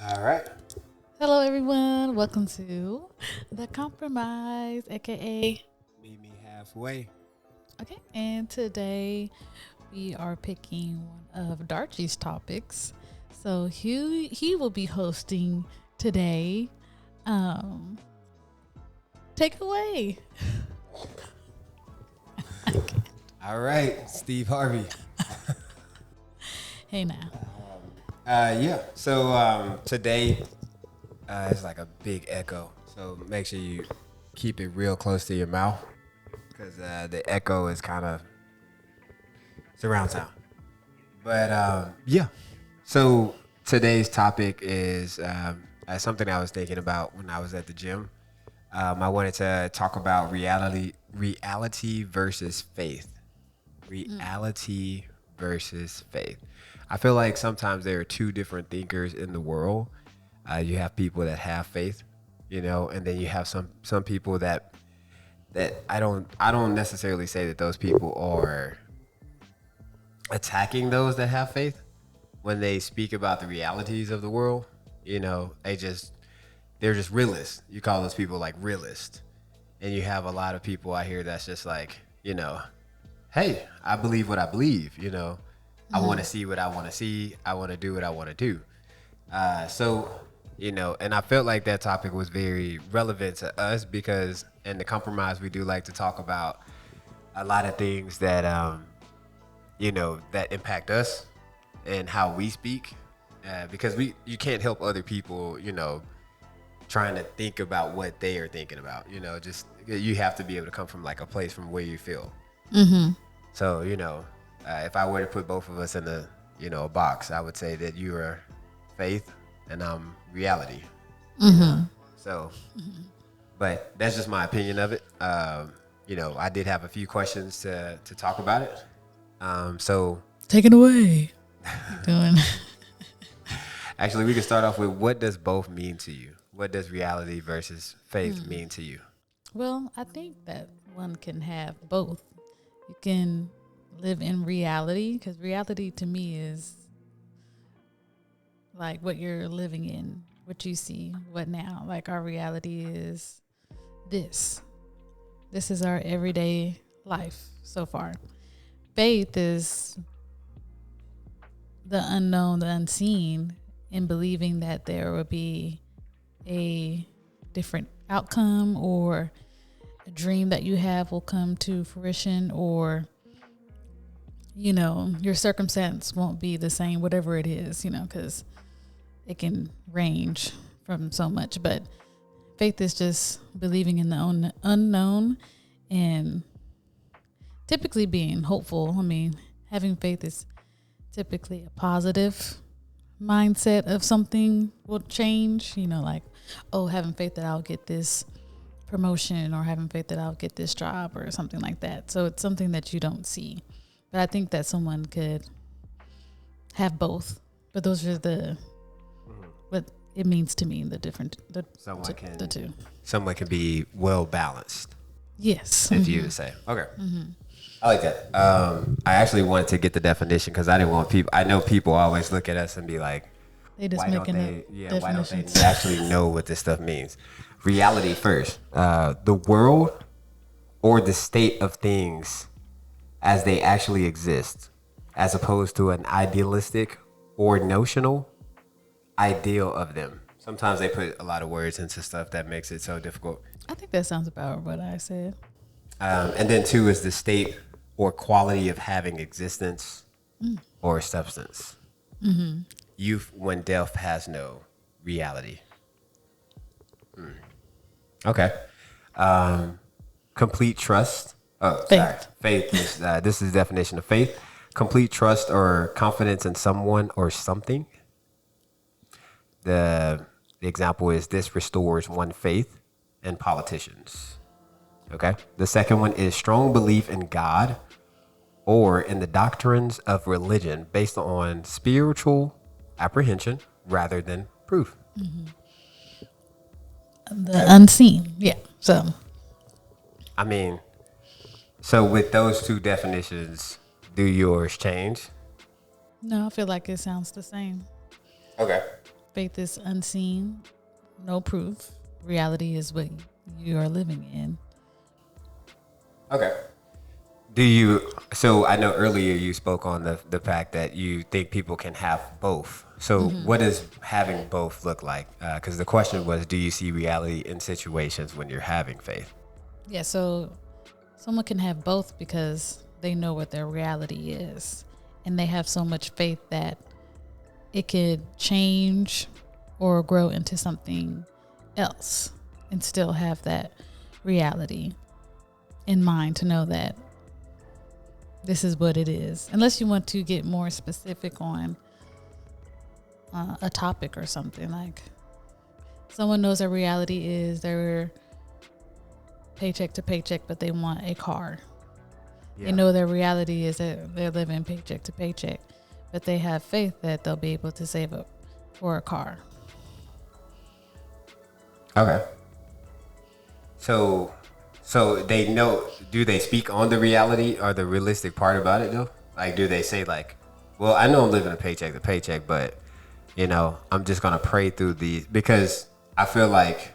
All right. Hello, everyone. Welcome to The Compromise, aka. Meet me halfway. Okay, and today we are picking one of Darcy's topics. So he will be hosting today. Um, take it away. All right, Steve Harvey. Hey now. Yeah. So today is like a big echo. So make sure you keep it real close to your mouth because the echo is kind of surround sound. But yeah. So today's topic is something I was thinking about when I was at the gym. I wanted to talk about reality versus faith. Reality versus faith. I feel like sometimes there are two different thinkers in the world. You have people that have faith, and then you have some people that I don't necessarily say that those people are attacking those that have faith when they speak about the realities of the world. They're just realists. You call those people like realist, and you have a lot of people out here that's just like, hey, I believe what I believe. I want to see what I want to see. I want to do what I want to do. And I felt like that topic was very relevant to us because in the compromise, we do like to talk about a lot of things that impact us and how we speak. Because you can't help other people, trying to think about what they are thinking about. Just you have to be able to come from like a place from where you feel. So, if I were to put both of us in a box, I would say that you are faith and I'm reality. So, but that's just my opinion of it. I did have a few questions to talk about it. So Take it away. Doing. actually, we can start off with what does both mean to you? What does reality versus faith mean to you? Well, I think that one can have both. You can live in reality because reality to me is like what you're living in, what you see, what now. Like our reality is this. This is our everyday life so far. Faith is the unknown, the unseen, in believing that there will be a different outcome or a dream that you have will come to fruition or your circumstance won't be the same, whatever it is, because it can range from so much. But faith is just believing in the unknown and typically being hopeful. I mean, having faith is typically a positive mindset of something will change, like, oh, having faith that I'll get this promotion or having faith that I'll get this job or something like that. So it's something that you don't see. But I think that someone could have both. But those are what it means to me, Someone can the two. someone can be well balanced, Yes. if you would say. Okay. I like that. I actually wanted to get the definition because I didn't want people. I know people always look at us and be like, They just "Why don't making up they? Yeah, why don't they definitions. actually know what this stuff means?" Reality first. The world or the state of things as they actually exist, as opposed to an idealistic or notional ideal of them. Sometimes they put a lot of words into stuff that makes it so difficult. I think that sounds about what I said. And then two is the state or quality of having existence or substance. Youth when death has no reality. Okay. Complete trust. Oh, sorry. Faith. Faith is this is the definition of faith. Complete trust or confidence in someone or something. The example is this restores one faith in politicians. Okay. The second one is strong belief in God or in the doctrines of religion based on spiritual apprehension rather than proof. The unseen. Yeah. So I mean, so with those two definitions, do yours change? no, I feel like it sounds the same. Okay. faith is unseen, no proof. Reality is what you are living in. Okay. Do you? So I know earlier you spoke on the fact that you think people can have both. So what does having both look like? Because the question was, do you see reality in situations when you're having faith? Yeah, so someone can have both because they know what their reality is, and they have so much faith that it could change or grow into something else and still have that reality in mind to know that this is what it is. Unless you want to get more specific on a topic or something, like someone knows their reality is they're paycheck to paycheck, but they want a car. They know their reality is that they're living paycheck to paycheck, but they have faith that they'll be able to save up for a car. Okay. So they know, do they speak on the reality or the realistic part about it though? Like, do they say like, well, I know I'm living a paycheck to paycheck, but I'm just going to pray through these, because I feel like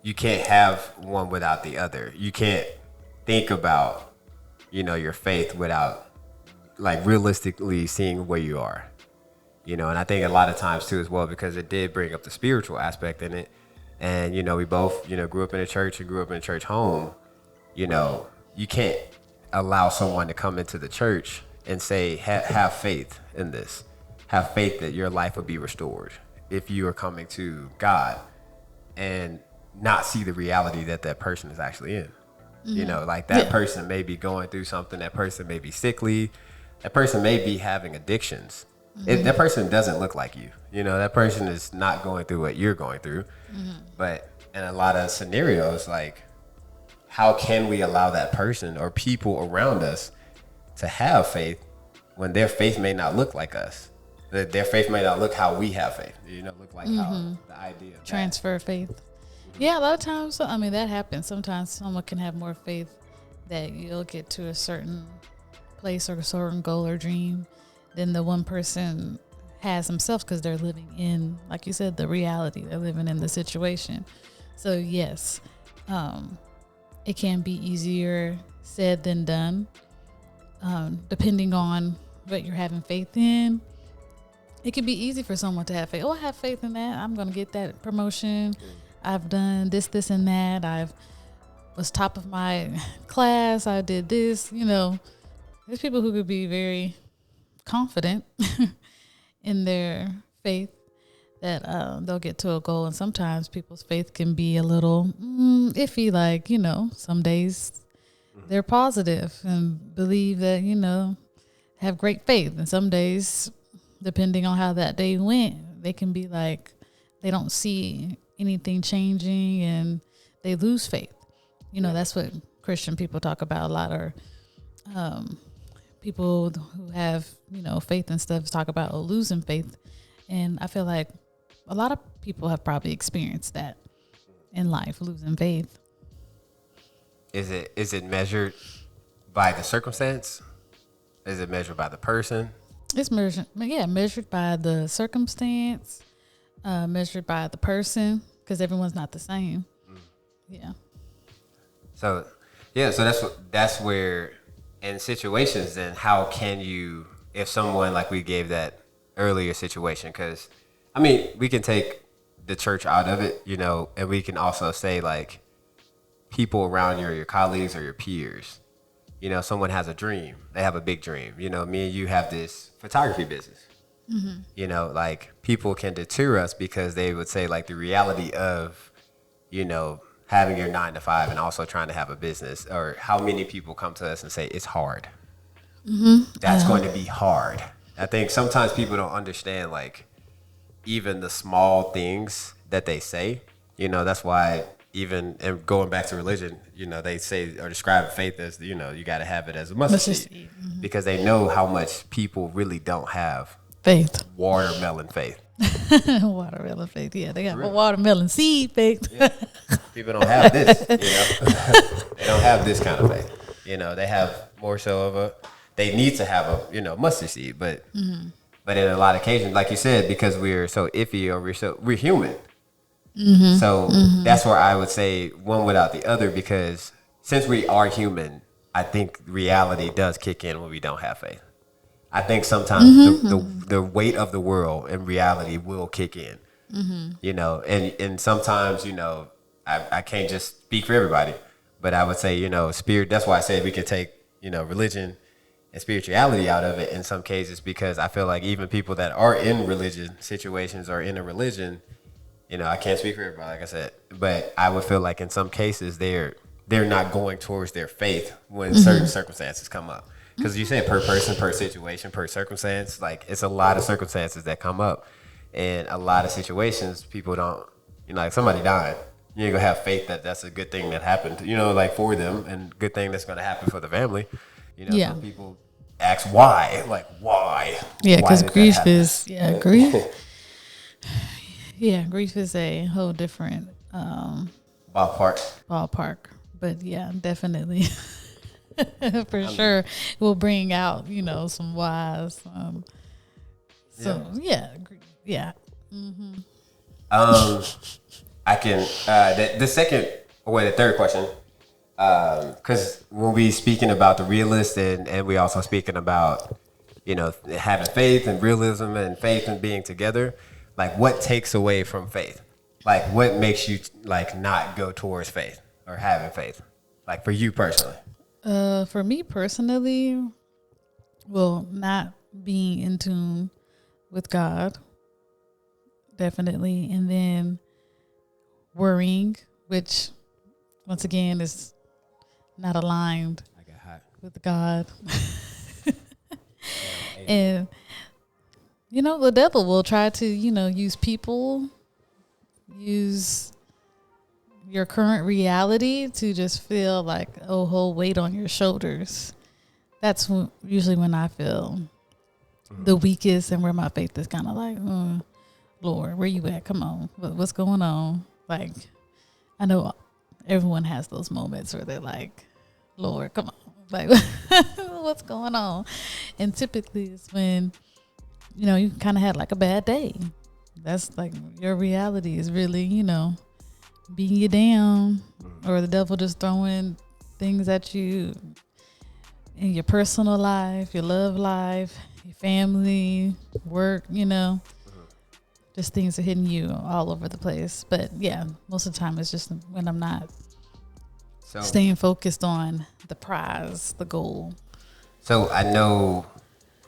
you can't have one without the other. You can't think about, your faith without like realistically seeing where you are, and I think a lot of times too as well, because it did bring up the spiritual aspect in it. And, we both, grew up in a church and grew up in a church home. You can't allow someone to come into the church and say, have faith in this. Have faith that your life will be restored if you are coming to God, and not see the reality that that person is actually in. Like that person may be going through something. That person may be sickly. That person may be having addictions. That person doesn't look like you. That person is not going through what you're going through. But in a lot of scenarios, like, how can we allow that person or people around us to have faith when their faith may not look like us? Their faith may not look how we have faith. Look like how the idea of Transfer faith. Yeah, a lot of times, that happens. Sometimes someone can have more faith that you'll get to a certain place or a certain goal or dream than the one person has themselves, because they're living in, like you said, the reality. They're living in the situation. So yes, it can be easier said than done, depending on what you're having faith in. It can be easy for someone to have faith. Oh, I have faith in that. I'm going to get that promotion. I've done this, and that. I've was top of my class. I did this. There's people who could be very confident in their faith that they'll get to a goal. And sometimes people's faith can be a little iffy. Like, some days they're positive and believe that, have great faith. And some days, depending on how that day went, they can be like, they don't see anything changing and they lose faith. That's what Christian people talk about a lot, or people who have, faith and stuff talk about losing faith. And I feel like a lot of people have probably experienced that in life, losing faith. Is it measured by the circumstance? Is it measured by the person? It's measured by the circumstance, measured by the person, because everyone's not the same. Yeah. So that's where, in situations, then how can you, if someone, like we gave that earlier situation, because we can take the church out of it, and we can also say like people around you, or your colleagues or your peers. Someone has a dream. They have a big dream. Me and you have this photography business. Like people can deter us because they would say like the reality of, having your 9 to 5 and also trying to have a business, or how many people come to us and say it's hard. That's going to be hard. I think sometimes people don't understand like even the small things that they say. That's why even, and going back to religion, they say or describe faith as, you got to have it as a mustard seed, because they know how much people really don't have faith. Watermelon faith. Watermelon faith. Yeah, they got a watermelon seed faith. Yeah. People don't have this. They don't have this kind of faith. They have more so of they need to have a mustard seed, but But in a lot of occasions, like you said, because we're so iffy or we're human. So that's where I would say one without the other, because since we are human, I think reality does kick in when we don't have faith. I think sometimes the weight of the world and reality will kick in, you know, and sometimes, you know, I can't just speak for everybody, but I would say, you know, spirit, that's why I said we could take, you know, religion and spirituality out of it in some cases, because I feel like even people that are in religion situations or in a religion, you know, I can't speak for everybody, like I said, but I would feel like in some cases they're not going towards their faith when certain circumstances come up. Because you said per person, per situation, per circumstance, like it's a lot of circumstances that come up, and a lot of situations people don't, you know, like somebody dying, you ain't gonna have faith that that's a good thing that happened, you know, like for them, and good thing that's gonna happen for the family, you know. Yeah. So people ask why, like Yeah, why because did that grief happen? is grief. Yeah, grief is a whole different Ballpark. ballpark. But yeah, definitely, for sure, it will bring out some wise. So yeah. Um, I can the second or the third question, because when we speaking about the realist, and we also speaking about, you know, having faith and realism and faith and being together, like what takes away from faith, like what makes you like not go towards faith or having faith, like for you personally. For me personally, well, not being in tune with God, definitely, and then worrying, which once again is not aligned I got hot. with God. And the devil will try to use people, use your current reality to just feel like a whole weight on your shoulders. That's usually when I feel the weakest, and where my faith is kind of like, Lord, where you at? Come on, what's going on? Like, I know everyone has those moments where they're like, Lord, come on, like, what's going on? And typically it's when you kind of had like a bad day. That's like your reality is really beating you down, or the devil just throwing things at you in your personal life, your love life, your family, work, just things are hitting you all over the place. But yeah, most of the time it's just when I'm not staying focused on the prize, the goal. So I know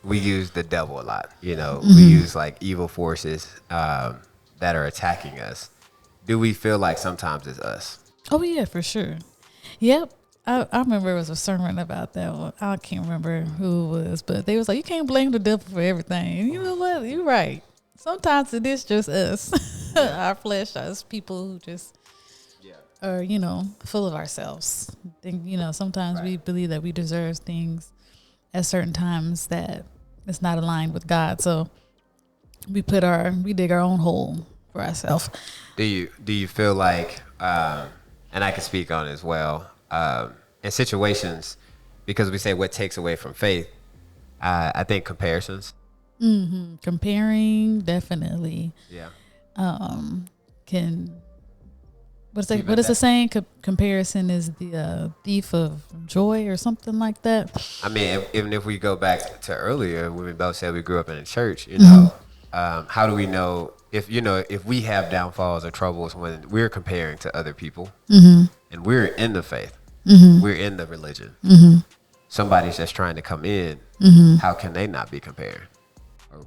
we use the devil a lot. You know, we use like evil forces that are attacking us. Do we feel like sometimes it's us? Oh yeah, for sure. Yep. I remember it was a sermon about that one. I can't remember who it was, but they was like, you can't blame the devil for everything. And you know what? You're right. Sometimes it is just us, our flesh, us people who just are, full of ourselves. Think, sometimes we believe that we deserve things at certain times that it's not aligned with God. So we dig our own hole for ourselves. Do you feel like, and I can speak on it as well, in situations, because we say what takes away from faith, I think comparisons. Comparing, definitely. Yeah. Can what is the saying? Comparison is the thief of joy, or something like that. I mean, even if we go back to earlier when we both said we grew up in a church, you know, how do we know if we have downfalls or troubles when we're comparing to other people, and we're in the faith, we're in the religion, somebody's just trying to come in, how can they not be comparing? Or,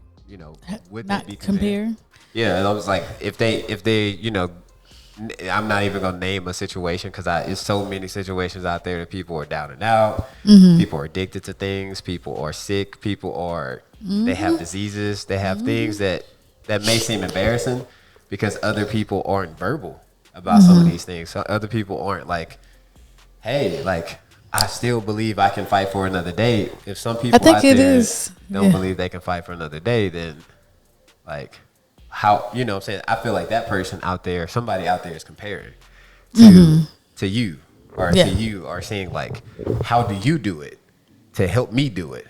would Not they be comparing? compare. Yeah, and I was like, if they, I'm not even gonna name a situation, because it's so many situations out there that people are down and out, people are addicted to things, people are sick, people are they have diseases, they have things that may seem embarrassing because other people aren't verbal about some of these things. So other people aren't like, hey, like, I still believe I can fight for another day. If some people think out it there is. don't Yeah. believe they can fight for another day, then like, how, what I'm saying, I feel like that person out there, somebody out there is comparing to you, or Yeah. to you, or saying like, how do you do it to help me do it?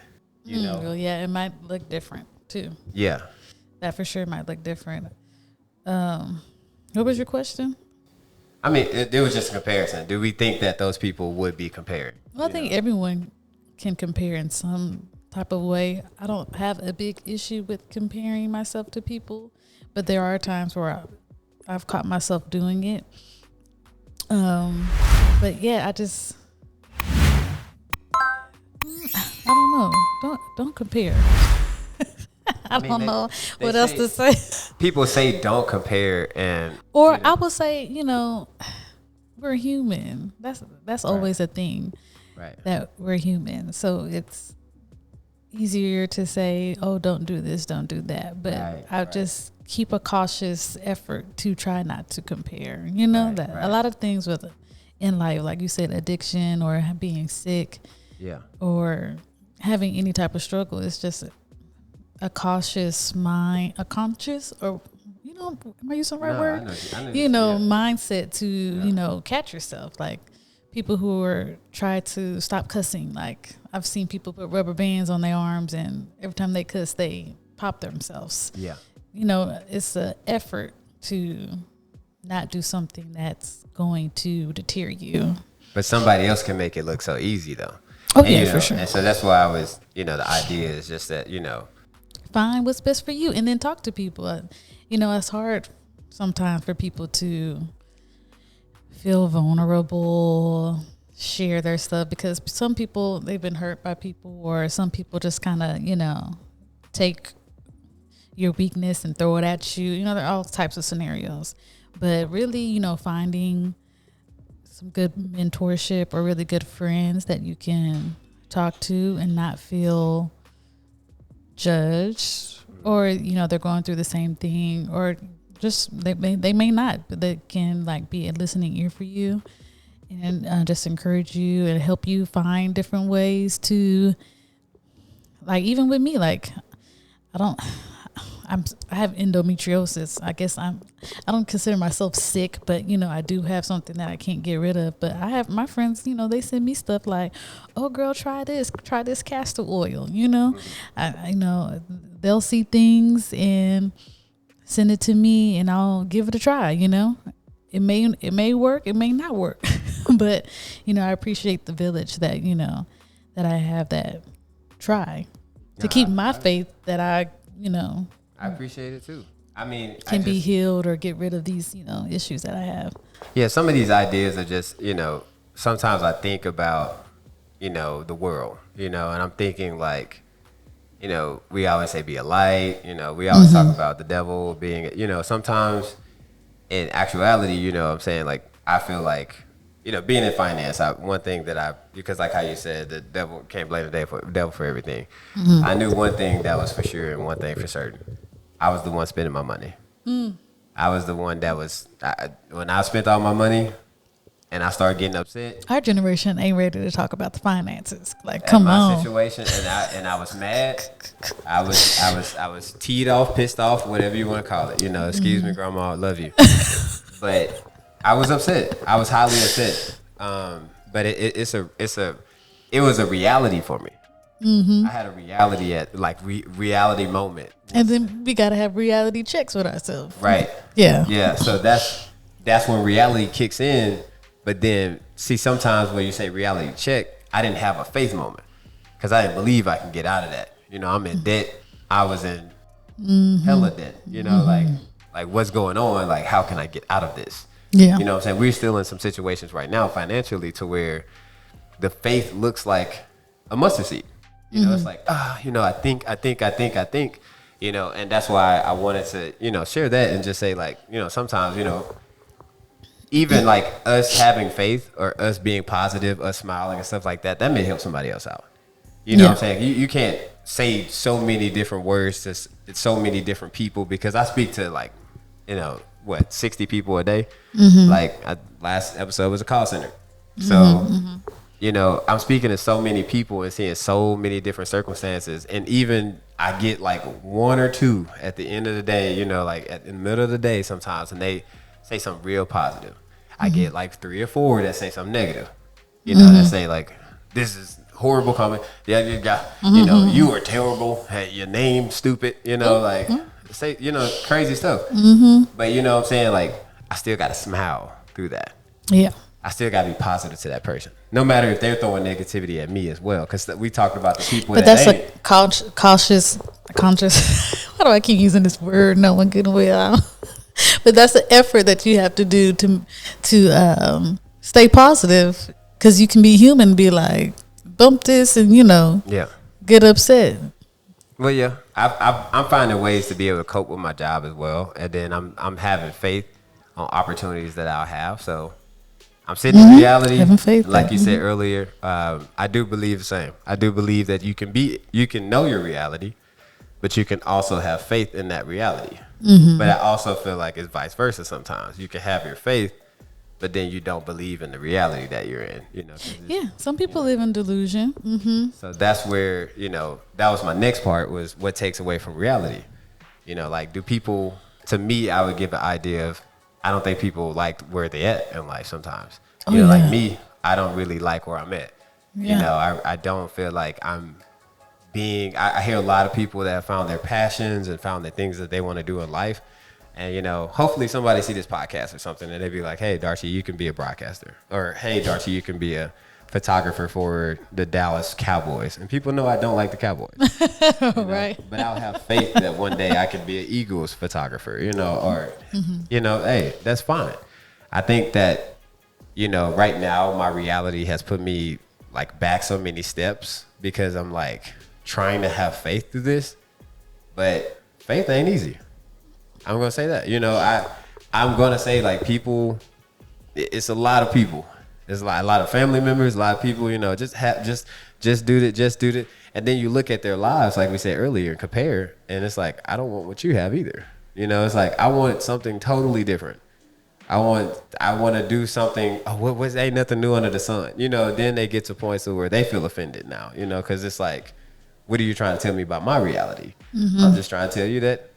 Well, yeah, it might look different. too. Yeah. That for sure might look different. What was your question? I mean, it was just a comparison. Do we think that those people would be compared? Well, I think everyone can compare in some type of way. I don't have a big issue with comparing myself to people, but there are times where I've caught myself doing it. But yeah, I don't know. Don't compare. I don't know what else to say. People say don't compare, and or I would say, we're human. That's always a thing. Right. That we're human. So it's easier to say, oh, don't do this, don't do that. But I'll just keep a cautious effort to try not to compare. A lot of things in life, like you said, addiction or being sick, or having any type of struggle, it's just a cautious mind, am I using the right word? I know, mindset to, catch yourself. Like people who try to stop cussing. Like I've seen people put rubber bands on their arms, and every time they cuss, they pop themselves. Yeah. It's an effort to not do something that's going to deter you. But somebody else can make it look so easy, though. Oh, and, for sure. And so that's why I was, the idea is just that, find what's best for you and then talk to people. It's hard sometimes for people to feel vulnerable, share their stuff, because some people, they've been hurt by people, or some people just kind of, take your weakness and throw it at you. There are all types of scenarios. But really, finding some good mentorship or really good friends that you can talk to and not feel judged, or they're going through the same thing, or just they may not, but they can be a listening ear for you, and just encourage you and help you find different ways to, even with me, I have endometriosis. I guess I don't consider myself sick, but I do have something that I can't get rid of. But I have my friends, they send me stuff like, "Oh, girl, try this castor oil." I know they'll see things and send it to me, and I'll give it a try. It may work, it may not work, but I appreciate the village that that I have that try to keep my faith that I appreciate it too. I mean, can be healed or get rid of these, issues that I have. Yeah, some of these ideas are just, sometimes I think about, the world, and I'm thinking we always say be a light, we always talk about the devil being, sometimes in actuality, I'm saying I feel being in finance, one thing that because like how you said, the devil can't blame the devil for everything. I knew one thing that was for sure and one thing for certain. I was the one spending my money. I was the one that was, when I spent all my money and I started getting upset. Our generation ain't ready to talk about the finances. Come on. My situation, and I was mad. I was teed off, pissed off, whatever you want to call it. Excuse me, grandma, I love you. But I was upset. I was highly upset. But it was a reality for me. I had a reality reality moment. And then we gotta have reality checks with ourselves. Right. Yeah. Yeah. So that's when reality kicks in. But then sometimes when you say reality check, I didn't have a faith moment because I didn't believe I can get out of that. I'm in debt. I was in hella debt. Like what's going on? Like how can I get out of this? Yeah. You know what I'm saying? We're still in some situations right now financially to where the faith looks like a mustard seed. It's like, I think, and that's why I wanted to, share that and just say sometimes, even us having faith or us being positive, us smiling and stuff like that, that may help somebody else out. You know what I'm saying? You can't say so many different words to so many different people because I speak to 60 people a day. Last episode was a call center. So, I'm speaking to so many people and seeing so many different circumstances. And even I get one or two at the end of the day, in the middle of the day sometimes, and they say something real positive. I get 3 or 4 that say something negative, that say this is horrible comment. Yeah, you got, you are terrible. Hey, your name stupid. Like say, crazy stuff. But you know what I'm saying? Like, I still got to smile through that. Yeah. I still got to be positive to that person, no matter if they're throwing negativity at me as well. Because we talked about the people. But that's a conscious. Why do I keep using this word? No one can will. But that's the effort that you have to do to stay positive, because you can be human and be like, bump this and get upset. Well, yeah, I'm finding ways to be able to cope with my job as well, and then I'm having faith on opportunities that I'll have. So I'm sitting in reality, having faith, like you said earlier. I do believe the same. I do believe that you can know your reality, but you can also have faith in that reality. But I also feel like it's vice versa sometimes. You can have your faith, but then you don't believe in the reality that you're in. Yeah, some people live in delusion. So that's where, that was my next part, was what takes away from reality. Like, do people, to me, I would give an idea of, I don't think people like where they at in life sometimes. Like me, I don't really like where I'm at. Yeah. I don't feel like I'm I hear a lot of people that have found their passions and found the things that they want to do in life. And, hopefully somebody see this podcast or something and they be like, hey, Darcy, you can be a broadcaster. Or, hey, Darcy, you can be a photographer for the Dallas Cowboys. And people know I don't like the Cowboys. Right. But I'll have faith that one day I can be an Eagles photographer, or, hey, that's fine. I think that, right now my reality has put me like back so many steps, because I'm like trying to have faith through this, but faith ain't easy. I'm gonna say that. I'm gonna say, like, people. It's a lot of people. There's a lot of family members, a lot of people. Just do it, and then you look at their lives, like we said earlier, and compare, and it's like, I don't want what you have either. It's like, I want something totally different. I want to do something. Oh, what ain't nothing new under the sun. Then they get to points where they feel offended now. Because it's like, what are you trying to tell me about my reality? I'm just trying to tell you that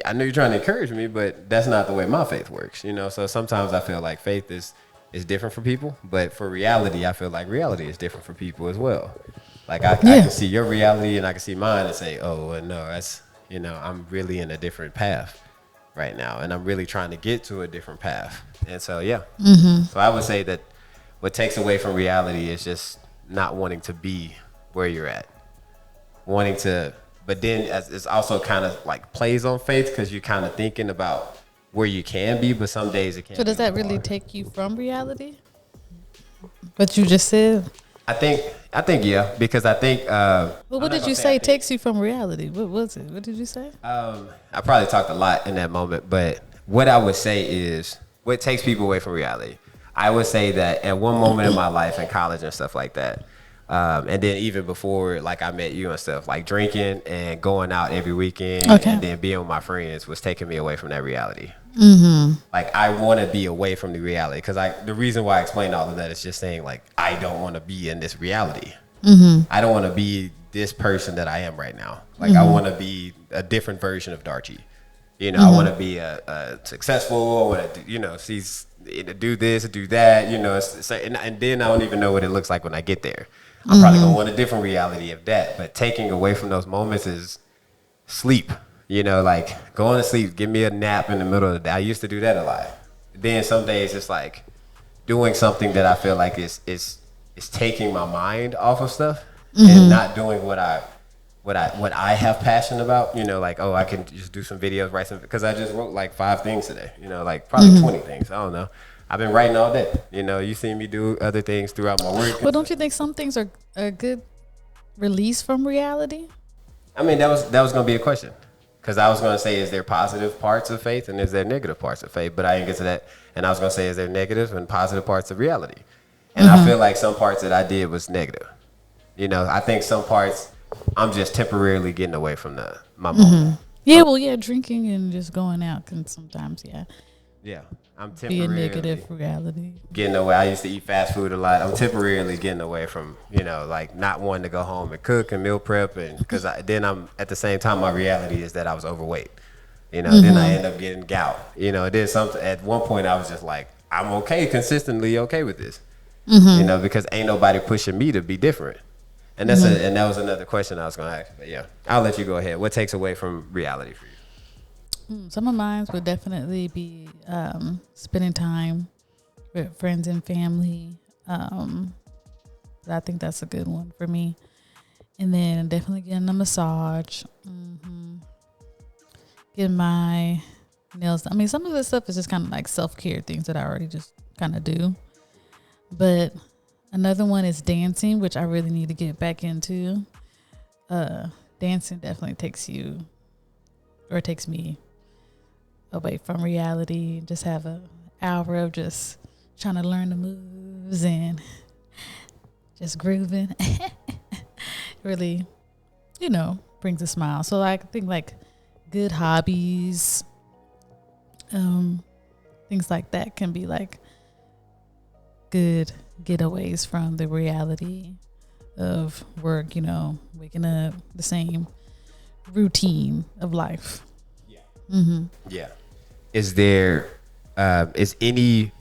I know you're trying to encourage me, but that's not the way my faith works. So sometimes I feel like faith is different for people, but for reality, I feel like reality is different for people as well. Like, I can see your reality and I can see mine and say, oh, well, no, that's, I'm really in a different path right now, and I'm really trying to get to a different path. And so, yeah. So I would say that what takes away from reality is just not wanting to be where you're at. But then it's also kind of like plays on faith, because you're kind of thinking about where you can be, but some days it can't. So does that really take you from reality? What you just said? I think yeah, because I think. Well, what did you say takes you from reality? What was it? What did you say? I probably talked a lot in that moment, but what I would say is what takes people away from reality. I would say that at one moment in my life in college and stuff like that, and then even before, like, I met you and stuff, like drinking and going out every weekend, and then being with my friends was taking me away from that reality. Like, I want to be away from the reality, because the reason why I explained all of that is just saying, like, I don't want to be in this reality. I don't want to be this person that I am right now. Like, I want to be a different version of Darcy. I want to be a successful. I want to, do this, do that. And then I don't even know what it looks like when I get there. I'm probably gonna want a different reality of that. But taking away from those moments is sleep. Like, going to sleep, give me a nap in the middle of the day. I used to do that a lot. Then some days it's like doing something that I feel like is taking my mind off of stuff, and not doing what I have passion about. Like, oh, I can just do some videos, write some, because I just wrote like 5 things today. Like probably 20 things. I don't know. I've been writing all day. You see me do other things throughout my work. Well, don't you think some things are a good release from reality? I mean, that was gonna be a question, because I was gonna say, is there positive parts of faith and is there negative parts of faith? But I didn't get to that, and I was gonna say, is there negative and positive parts of reality? And I feel like some parts that I did was negative. I think some parts I'm just temporarily getting away from my moment. Yeah, well, yeah, drinking and just going out can sometimes, Yeah, I'm be a temporarily negative reality. getting away. I used to eat fast food a lot. I'm temporarily getting away from, like, not wanting to go home and cook and meal prep, and because then I'm at the same time, my reality is that I was overweight. Then I end up getting gout. Then something at one point I was just like, I'm consistently okay with this. Because ain't nobody pushing me to be different. And that's and that was another question I was gonna ask. But yeah, I'll let you go ahead. What takes away from reality for you? Some of mine would definitely be spending time with friends and family. I think that's a good one for me. And then definitely getting a massage. Getting my nails. I mean, some of this stuff is just kind of like self-care things that I already just kind of do. But another one is dancing, which I really need to get back into. Dancing definitely takes me away from reality. Just have an hour of just trying to learn the moves and just grooving. Really, brings a smile. So like, I think like good hobbies, things like that can be like good getaways from the reality of work, waking up, the same routine of life. Yeah. Is there, is any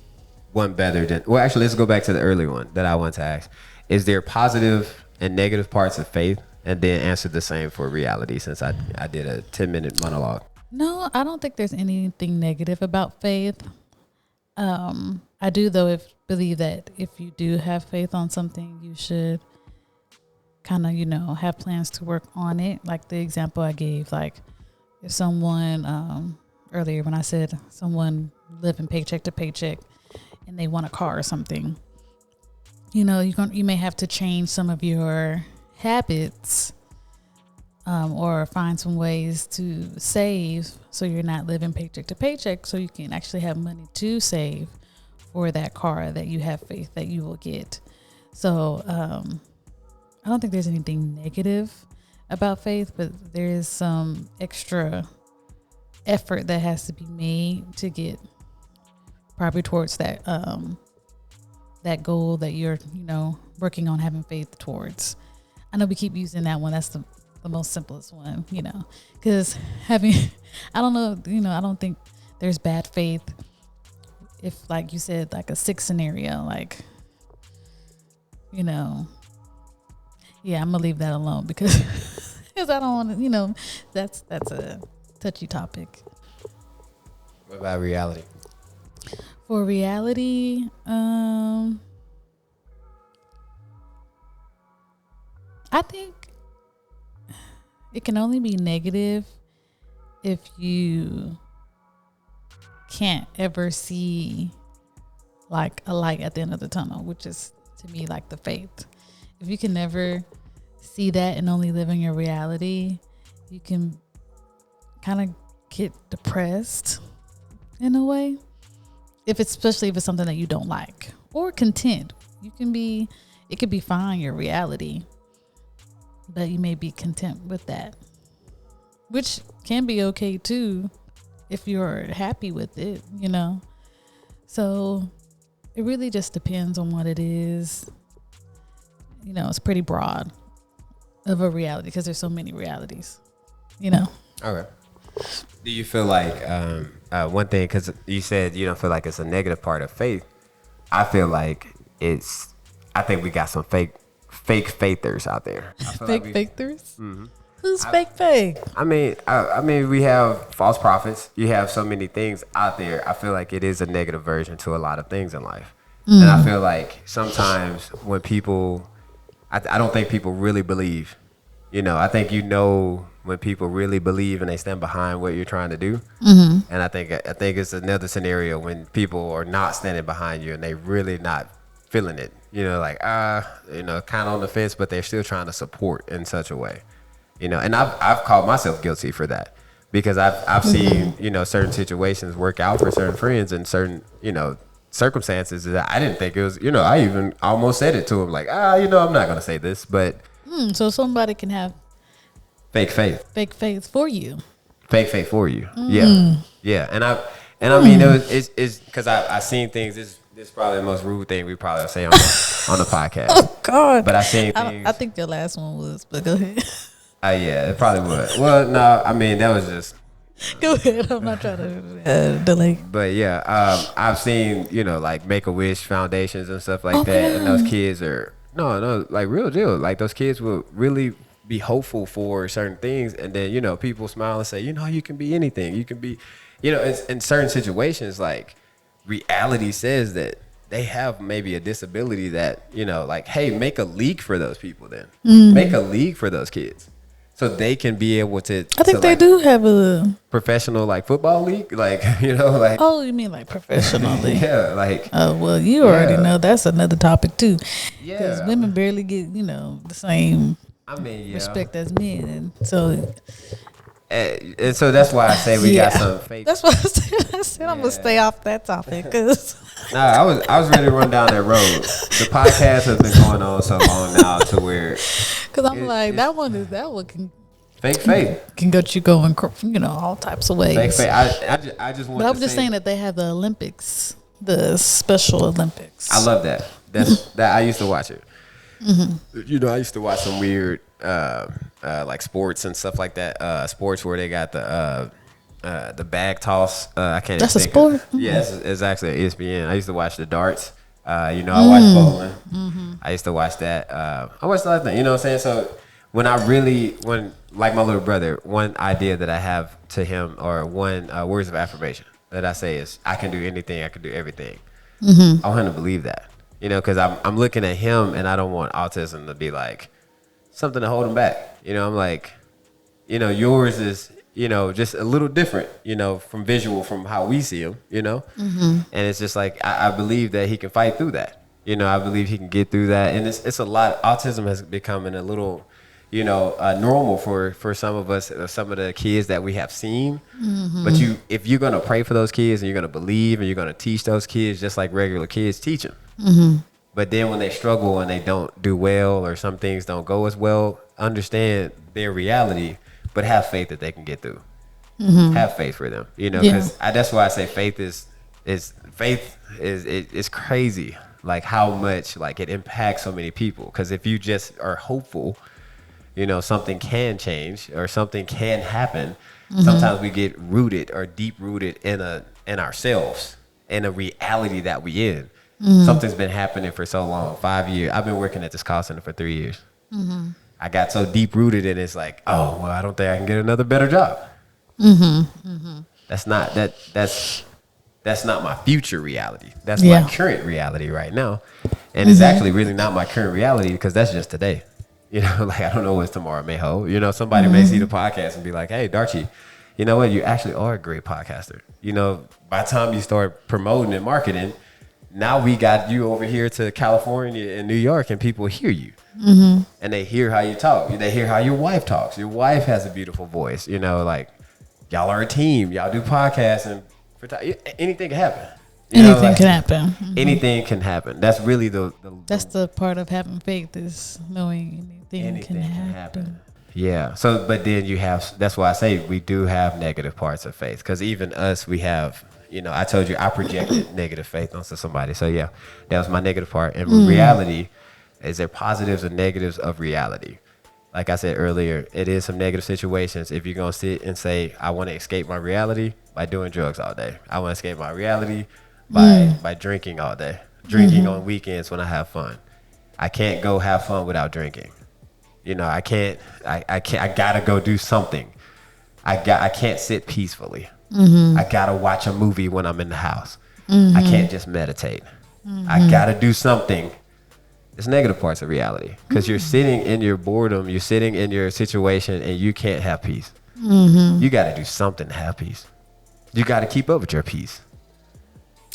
one better than, well, actually, let's go back to the earlier one that I want to ask. Is there positive and negative parts of faith? And then answer the same for reality, since I did a 10-minute monologue. No, I don't think there's anything negative about faith. I do, though, believe that if you do have faith on something, you should kind of, have plans to work on it. Like the example I gave, like if someone, earlier when I said someone living paycheck to paycheck and they want a car or something, you may have to change some of your habits, or find some ways to save so you're not living paycheck to paycheck, so you can actually have money to save for that car that you have faith that you will get. So I don't think there's anything negative about faith, but there is some extra effort that has to be made to get probably towards that that goal that you're working on having faith towards. I know we keep using that one. That's the most simplest one, because having, I don't know, I don't think there's bad faith if, like you said, like a sick scenario, like, yeah, I'm gonna leave that alone because I don't want to, that's a touchy topic. What about reality? For reality, I think it can only be negative if you can't ever see like a light at the end of the tunnel, which is to me like the faith. If you can never see that and only live in your reality, you can kind of get depressed in a way. Especially if it's something that you don't like, or content. It could be fine, your reality, but you may be content with that, which can be okay too if you're happy with it, So it really just depends on what it is. It's pretty broad of a reality because there's so many realities, Okay. Do you feel like one thing, because you said you don't feel like it's a negative part of faith? I feel like I think we got some fake faithers out there. Fake faithers? Mm-hmm. Who's fake faith? I mean, we have false prophets. You have so many things out there. I feel like it is a negative version to a lot of things in life. And I feel like sometimes when people, I don't think people really believe. I think when people really believe and they stand behind what you're trying to do. Mm-hmm. And I think it's another scenario when people are not standing behind you and they really not feeling it. Kind of on the fence, but they're still trying to support in such a way. And I've called myself guilty for that because I've seen certain situations work out for certain friends and certain circumstances that I didn't think it was. I even almost said it to them like, I'm not gonna say this, but so somebody can have fake faith for you. Fake faith for you. Yeah. And I mean it's because I seen things. This is probably the most rude thing we probably say on the podcast. Oh God! But I seen things. I think your last one was, but go ahead. Yeah, it probably would. Well, no, I mean that was just. Go ahead. I'm not trying to delay. But yeah, I've seen like Make-A-Wish foundations and stuff like that, and those kids are No, like real deal. Like those kids will really be hopeful for certain things, and then people smile and say, you can be anything. You can be, in certain situations, like reality says that they have maybe a disability that like, hey, make a league for those people. Then make a league for those kids, so they can be able to. I think they do have a professional like football league, like like. Oh, you mean like professionally? Yeah, like. Oh well, you already know that's another topic too. Yeah, because women barely get the same. Yeah. Respect as men, so. And so that's why I say we got some fake. That's why I said I'm gonna stay off that topic because. Nah, I was ready to run down that road. The podcast has been going on so long now to where. Because I'm like that one can. Fake faith can get you going, all types of ways. Fake faith. I just want. But I'm just saying that they have the Olympics, the Special Olympics. I love that. That I used to watch it. Mm-hmm. I used to watch some weird like sports and stuff like that. Sports where they got the bag toss. I can't. That's a sport. Yeah, it's actually an ESPN. I used to watch the darts. I watched bowling. Mm-hmm. I used to watch that. I watched the other thing. You know what I'm saying? So when like my little brother, one idea that I have to him, or one words of affirmation that I say is, I can do anything. I can do everything. Mm-hmm. I want him to believe that. Because I'm looking at him and I don't want autism to be like something to hold him back. I'm like, yours is, just a little different, from how we see him, Mm-hmm. And it's just like, I believe that he can fight through that. I believe he can get through that. And it's a lot. Autism has become a little, normal for some of us, some of the kids that we have seen. Mm-hmm. But if you're going to pray for those kids and you're going to believe and you're going to teach those kids just like regular kids teach them. Mm-hmm. But then when they struggle and they don't do well, or some things don't go as well, understand their reality, but have faith that they can get through. Mm-hmm. Have faith for them, because that's why I say faith is crazy. Like how much like it impacts so many people. Because if you just are hopeful, something can change or something can happen. Mm-hmm. Sometimes we get rooted or deep rooted in ourselves, in a reality that we in. Mm-hmm. Something's been happening for so long, 5 years. I've been working at this call center for 3 years. Mm-hmm. I got so deep rooted in it's like, oh, well, I don't think I can get another better job. Mm-hmm. Mm-hmm. That's not my future reality. That's my current reality right now. And it's actually really not my current reality, because that's just today. Like I don't know what tomorrow may hold. Somebody may see the podcast and be like, hey, Darchi, you know what? You actually are a great podcaster. By the time you start promoting and marketing, now we got you over here to California and New York, and people hear you. Mm-hmm. And they hear how you talk. They hear how your wife talks. Your wife has a beautiful voice. Like y'all are a team. Y'all do podcasts, and anything can happen. Anything can happen. Mm-hmm. Anything can happen. That's really that's the part of having faith, is knowing anything can happen. Yeah. So, but then that's why I say we do have negative parts of faith, because even us, we have. I told you I projected negative faith onto somebody. So yeah, that was my negative part. And reality, is there positives and negatives of reality? Like I said earlier, it is some negative situations. If you're going to sit and say, I want to escape my reality by doing drugs all day. I want to escape my reality by drinking all day. Drinking on weekends when I have fun. I can't go have fun without drinking. I can't, I gotta go do something. I can't sit peacefully. Mm-hmm. I gotta watch a movie when I'm in the house. Mm-hmm. I can't just meditate. Mm-hmm. I gotta do something. It's negative parts of reality, because you're sitting in your boredom, you're sitting in your situation, and you can't have peace. Mm-hmm. You gotta do something to have peace. You gotta keep up with your peace.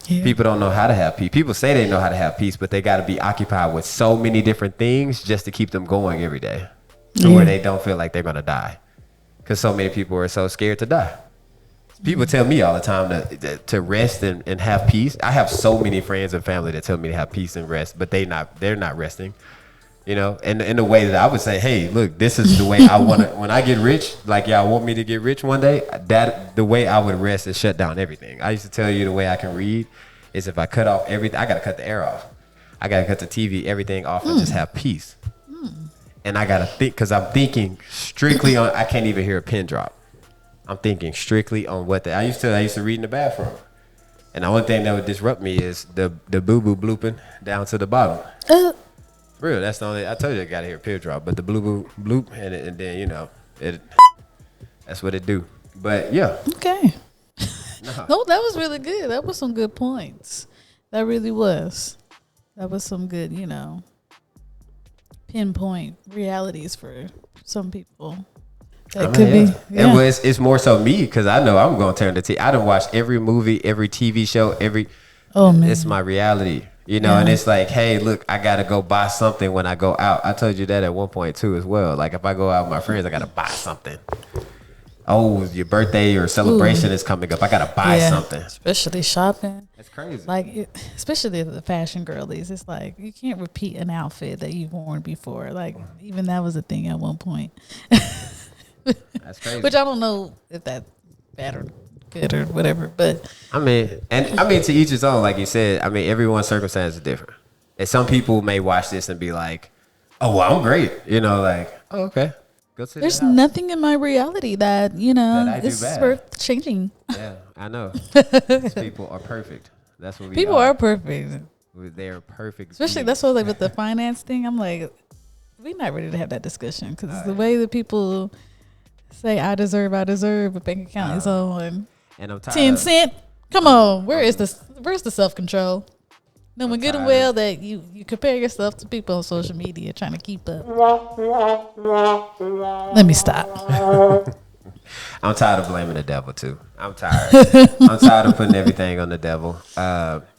Yeah. People don't know how to have peace. People say they know how to have peace, but they gotta be occupied with so many different things just to keep them going every day, to where they don't feel like they're gonna die, because so many people are so scared to die. People tell me all the time to rest and have peace. I have so many friends and family that tell me to have peace and rest, but they're not resting. And in the way that I would say, hey, look, this is the way I want to. When I get rich, like y'all want me to get rich one day, that the way I would rest is shut down everything. I used to tell you the way I can read is if I cut off everything. I gotta cut the air off. I gotta cut the TV, everything off, and just have peace. And I gotta think, because I'm thinking strictly on. I can't even hear a pin drop. I'm thinking strictly on what I used to read in the bathroom. And the only thing that would disrupt me is the boo-boo blooping down to the bottom. For real, that's the only. I told you I got to hear a pin drop, but the bloop, and then it. That's what it do. But yeah. Okay. Nah. No, that was really good. That was some good points. That really was. That was some good, pinpoint realities for some people. That could be. Yeah. It's more so me because I know I'm gonna turn the TV. I done watched every movie, every TV show, Oh man, it's my reality, And it's like, hey, look, I gotta go buy something when I go out. I told you that at one point too as well. Like if I go out with my friends, I gotta buy something. Oh, your birthday or celebration is coming up. I gotta buy something. Especially shopping. That's crazy. Like, especially the fashion girlies, it's like you can't repeat an outfit that you've worn before. Like, even that was a thing at one point. That's crazy. Which I don't know if that's bad or good or whatever, but I mean, to each his own. Like you said, I mean, everyone's circumstance is different. And some people may watch this and be like, "Oh, well, I'm great," like, "Oh, okay." There's nothing in my reality that is worth changing. Yeah, I know. These people are perfect. That's what people are perfect. They're perfect. Especially that's why, like with the finance thing, I'm like, we're not ready to have that discussion because the way that people say I deserve a bank account is on and I'm tired 10 cent. Come on, where's the self control? Knowing good and well that you compare yourself to people on social media trying to keep up. Let me stop. I'm tired of blaming the devil too. I'm tired. I'm tired of putting everything on the devil.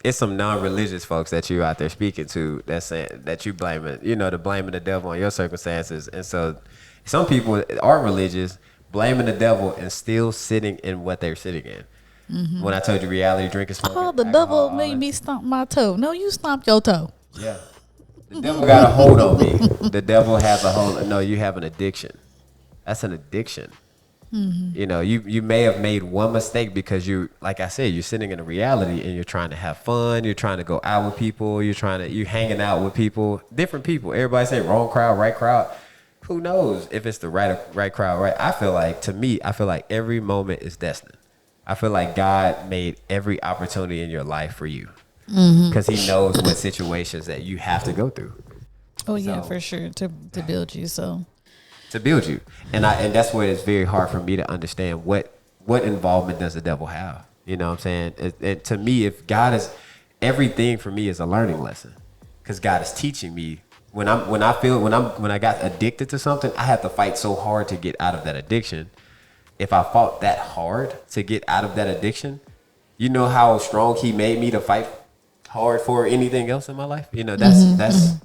It's some non-religious folks that you out there speaking to that's saying that you blaming, blaming the devil on your circumstances. And so some people are religious, blaming the devil and still sitting in what they're sitting in. Mm-hmm. When I told you reality, drinking, smoking. Oh, the devil made me stomp my toe. No, you stomped your toe. Yeah. The devil got a hold on me. The devil has a hold. No, you have an addiction. That's an addiction. Mm-hmm. You may have made one mistake because like I said, you're sitting in a reality and you're trying to have fun. You're trying to go out with people. You're hanging out with people, different people. Everybody say wrong crowd, right crowd. Who knows if it's the right crowd, right? I feel like every moment is destined. I feel like God made every opportunity in your life for you because He knows what situations that you have to go through. Oh yeah, for sure to build you. To build you, and that's where it's very hard for me to understand what involvement does the devil have. You know what I'm saying? To me, if God is everything for me is a learning lesson because God is teaching me. When I got addicted to something, I had to fight so hard to get out of that addiction. If I fought that hard to get out of that addiction, you know how strong He made me to fight hard for anything else in my life. That's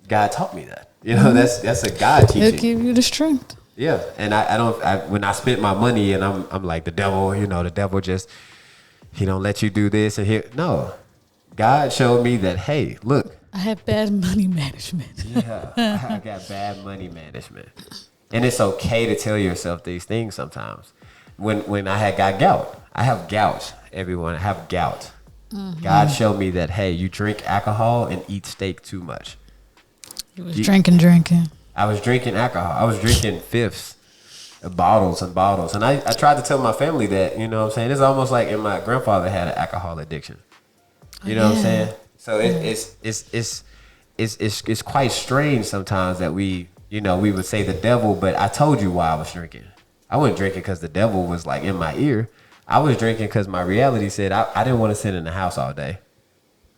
God taught me that. That's a God teaching. He'll give you the strength. Yeah, and when I spent my money and I'm like the devil. The devil just He don't let you do this and no. God showed me that, hey, look. I have bad money management. Yeah, I got bad money management. And it's okay to tell yourself these things sometimes. When I got gout, I have gout, everyone. I have gout. Mm-hmm. God showed me that, hey, you drink alcohol and eat steak too much. You was drinking. I was drinking alcohol. I was drinking fifths, bottles and bottles. And I tried to tell my family that, you know what I'm saying? It's almost like my grandfather had an alcohol addiction. You know what I'm saying? So it's quite strange sometimes that we would say the devil, but I told you why I was drinking. I wasn't drinking because the devil was like in my ear. I was drinking because my reality said I didn't want to sit in the house all day.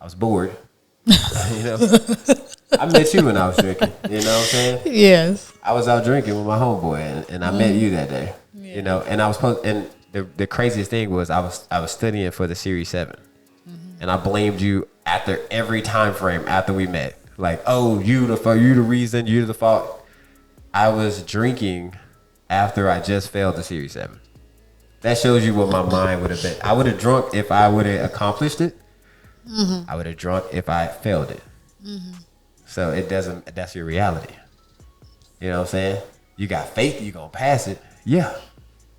I was bored. I met you when I was drinking. You know what I'm saying? Yes. I was out drinking with my homeboy, and I met you that day. Yeah. And I was and the craziest thing was I was studying for the Series 7, and I blamed you after every time frame after we met. Like, oh, you the reason, you the fault. I was drinking after I just failed the Series 7. That shows you what my mind would have been. I would have drunk if I would have accomplished it. Mm-hmm. I would have drunk if I failed it. Mm-hmm. So that's your reality. You know what I'm saying? You got faith, you're going to pass it. Yeah.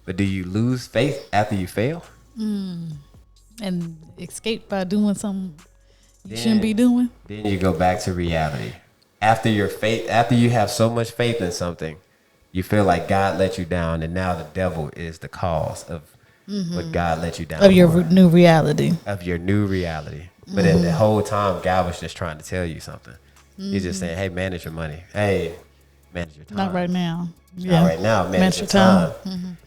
But do you lose faith after you fail? And escape by doing something you shouldn't be doing? Then you go back to reality. After you have so much faith in something, you feel like God let you down, and now the devil is the cause of what God let you down. Of your new reality. Of your new reality. But at the whole time, God was just trying to tell you something. You're just saying, hey, manage your money. Hey, manage your time. Not right now. Not right now. Manage your time.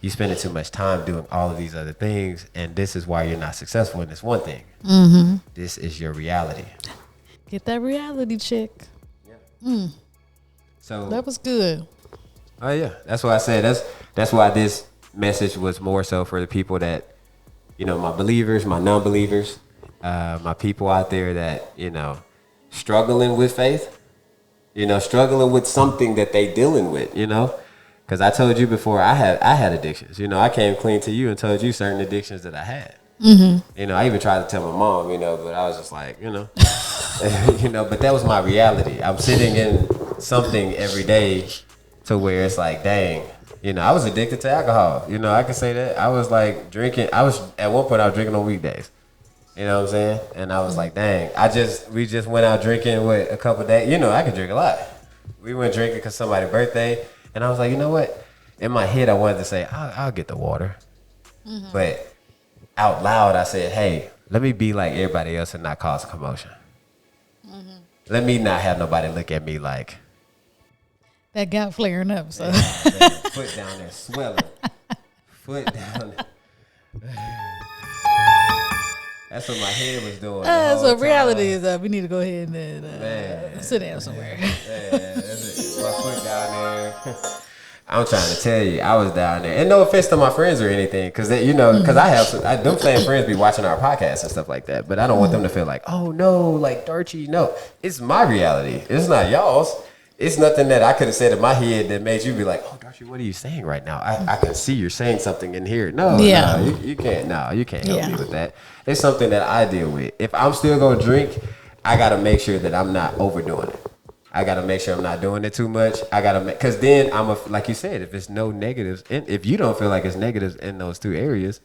You spending too much time doing all of these other things, and this is why you're not successful in this one thing. This is your reality. Get that reality check. Yeah. So that was good. Oh yeah, that's why I said that's why this message was more so for the people that, my believers, my non-believers, my people out there that struggling with faith, struggling with something that they dealing with, because I told you before I had addictions. I came clean to you and told you certain addictions that I had. I even tried to tell my mom, but I was just like, but that was my reality. I'm sitting in something every day to where it's like, dang, I was addicted to alcohol. I can say that. I was like drinking. At one point I was drinking on weekdays. You know what I'm saying? And I was like, dang, we just went out drinking with a couple of days. I could drink a lot. We went drinking because somebody's birthday. And I was like, you know what? In my head, I wanted to say, I'll get the water. But out loud, I said, hey, let me be like everybody else and not cause a commotion. Let me not have nobody look at me like that got flaring up. So foot down there swelling. Foot down there. That's what my head was doing. So reality is we need to go ahead and sit down somewhere. That's it. My foot down there. I'm trying to tell you, I was down there. And no offense to my friends or anything, because because I have them same friends be watching our podcasts and stuff like that. But I don't want them to feel like, oh no, like Darchie. No, it's my reality. It's not y'all's. It's nothing that I could have said in my head that made you be like, oh Darchie, what are you saying right now? I can see you're saying something in here. No, you can't. No, you can't help me with that. It's something that I deal with. If I'm still gonna drink, I gotta make sure that I'm not overdoing it. I gotta make sure I'm not doing it too much. Because then like you said, if it's no negatives, and if you don't feel like it's negatives in those two areas,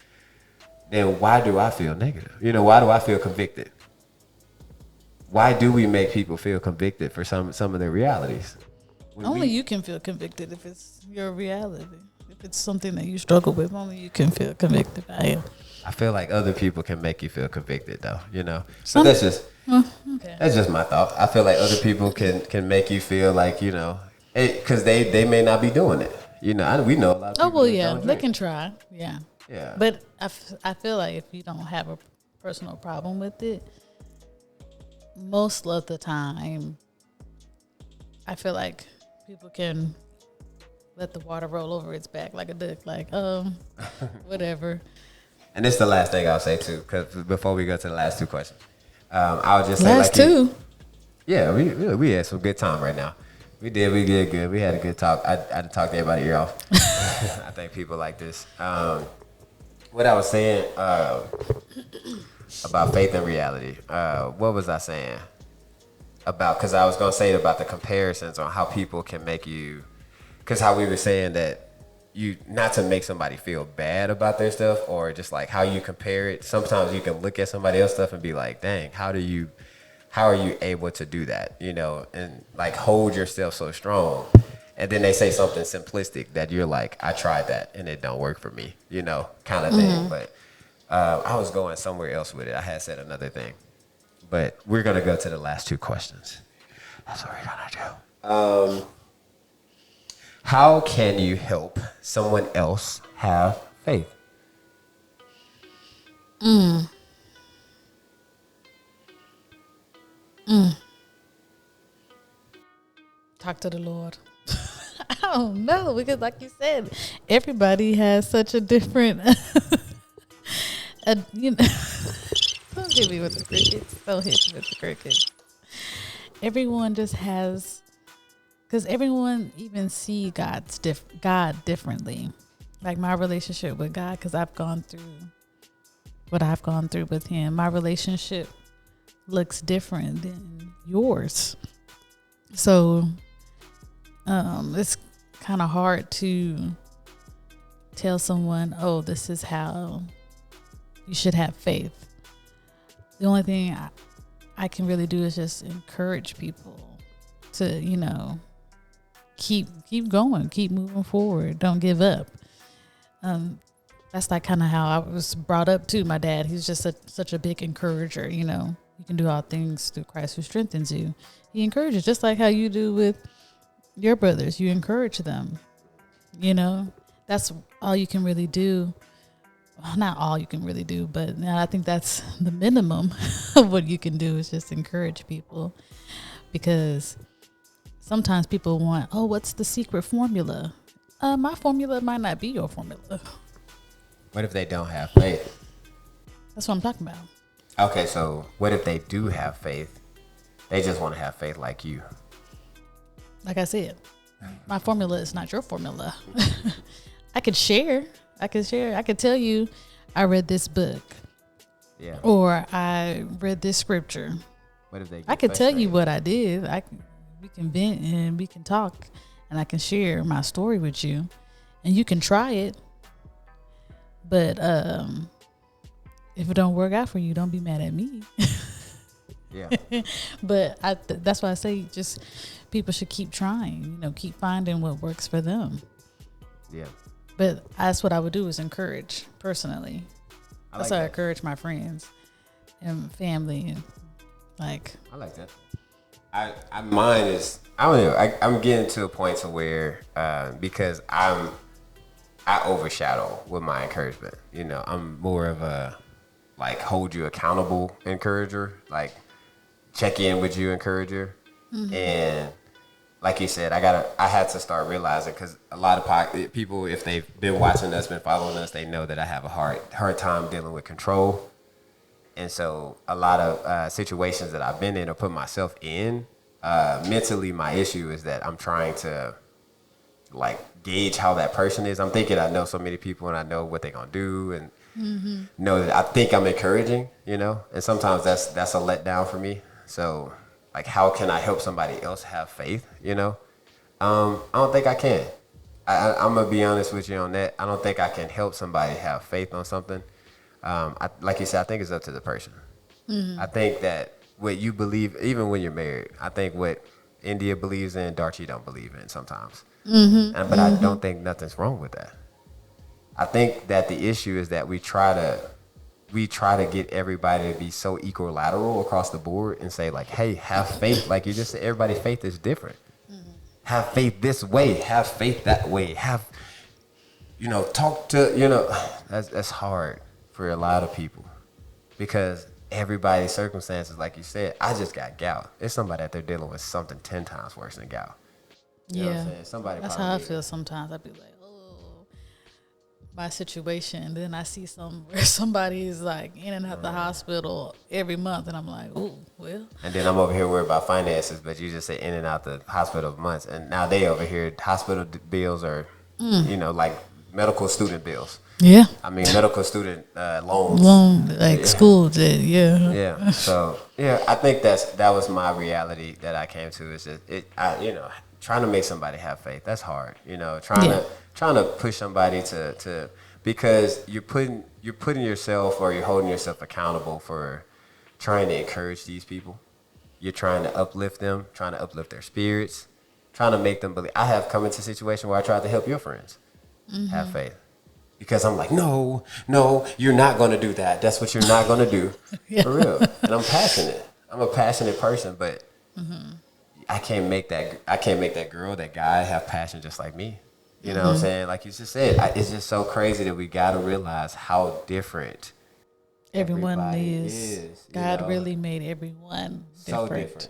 then why do I feel negative? Why do I feel convicted? Why do we make people feel convicted for some of their realities? Only you can feel convicted if it's your reality. If it's something that you struggle with, only you can feel convicted by it. I feel like other people can make you feel convicted, though. So that's just. That's just my thought. I feel like other people can make you feel like, because they may not be doing it. We know a lot of people. Oh, well, yeah, they can try. Yeah. Yeah. But I feel like if you don't have a personal problem with it, most of the time, I feel like people can let the water roll over its back like a duck, like, whatever. And this is the last thing I'll say, too, because before we go to the last two questions. I'll just say last two. Yeah, we had some good time right now. We did good. We had a good talk. I talked everybody ear off. I think people like this. What I was saying about faith and reality. What was I saying about? Because I was gonna say about the comparisons on how people can make you. Because how we were saying that. You not to make somebody feel bad about their stuff or just like how you compare it. Sometimes you can look at somebody else's stuff and be like, dang, how are you able to do that? And like hold yourself so strong. And then they say something simplistic that you're like, I tried that and it don't work for me, kind of thing. But I was going somewhere else with it. I had said another thing, but we're going to go to the last two questions. That's what we're going to do. How can you help someone else have faith? Talk to the Lord. I don't know, because like you said, everybody has such a different, don't hit me with the crickets. Don't hit me with the crickets. Everyone just has. Because everyone even see God differently. Like my relationship with God, because I've gone through what I've gone through with him. My relationship looks different than yours. So it's kind of hard to tell someone, oh, this is how you should have faith. The only thing I can really do is just encourage people to, keep going, keep moving forward. Don't give up. That's like kind of how I was brought up too. My dad, he's just such a big encourager, You can do all things through Christ who strengthens you. He encourages, just like how you do with your brothers. You encourage them. You know, that's all you can really do. Well, not all you can really do, but I think that's the minimum of what you can do is just encourage people. Because sometimes people want, oh, what's the secret formula? My formula might not be your formula. What if they don't have faith? That's what I'm talking about. Okay, so what if they do have faith? They just want to have faith like you. Like I said, my formula is not your formula. I could share. I could tell you I read this book. Yeah. Or I read this scripture. What if they I could tell you what I did. We can vent and we can talk and I can share my story with you and you can try it. But if it don't work out for you, don't be mad at me. Yeah. But that's why I say just people should keep trying, you know, keep finding what works for them. Yeah. But that's what I would do is encourage personally. That's how I encourage my friends and family. And like, I like that. Mine is, I don't know. I'm getting to a point to where because I overshadow with my encouragement. You know, I'm more of a like hold you accountable encourager, like check in with you encourager. Mm-hmm. And like you said, I had to start realizing, because a lot of people, if they've been watching us, been following us, they know that I have a hard time dealing with control. And so a lot of situations that I've been in or put myself in, mentally my issue is that I'm trying to like gauge how that person is. I'm thinking I know so many people and I know what they're going to do and know that I think I'm encouraging, you know, and sometimes that's a letdown for me. So like, how can I help somebody else have faith, you know? I don't think I can. I'm going to be honest with you on that. I don't think I can help somebody have faith on something. Like you said, I think it's up to the person. Mm-hmm. I think that what you believe, even when you're married, I think what India believes in, Darchi don't believe in sometimes. Mm-hmm. But I don't think nothing's wrong with that. I think that the issue is that we try to get everybody to be so equilateral across the board and say like, hey, have faith. Like you just said, everybody's faith is different. Mm-hmm. Have faith this way, have faith that way, talk to, that's hard for a lot of people because everybody's circumstances, like you said, I just got gout. It's somebody that they're dealing with something 10 times worse than gout. You know what I'm saying? Somebody that's how I feel sometimes. I'd be like, oh, my situation. And then I see where somebody's like in and out the hospital every month. And I'm like, oh, well. And then I'm over here worried about finances, but you just say in and out the hospital months. And now they over here, hospital bills are, like medical student bills. Yeah. I mean, medical student loans. School did, yeah. Yeah. So, I think that was my reality that I came to is that trying to make somebody have faith, that's hard. Trying to push somebody to because you're putting yourself or you're holding yourself accountable for trying to encourage these people. You're trying to uplift them, trying to uplift their spirits, trying to make them believe. I have come into a situation where I tried to help your friends have faith. Because I'm like, no, you're not going to do that. That's what you're not going to do. Yeah. For real. And I'm passionate. I'm a passionate person, but I can't make that girl, that guy have passion just like me. You know what I'm saying? Like you just said, it's just so crazy that we got to realize how different everyone is. God really made everyone different. So different.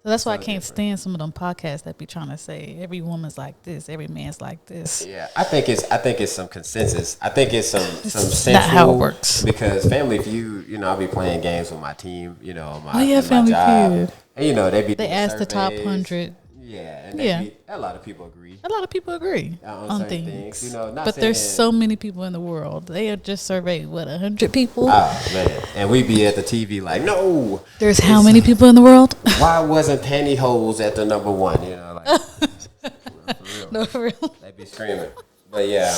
So that's why I can't stand some of them podcasts that be trying to say every woman's like this, every man's like this. Yeah, I think it's some consensus. I think it's some central. Not how it works. Because Family Feud, I'll be playing games with my team, on my Family job. Feud. And they ask the top 100. Yeah, and a lot of people agree. A lot of people agree on things. But there's so many people in the world. They just surveyed 100 people. Oh man, and we be at the TV like, no. There's how many people in the world? Why wasn't pantyhose at the number one? For real. No, for real. They be screaming, but yeah.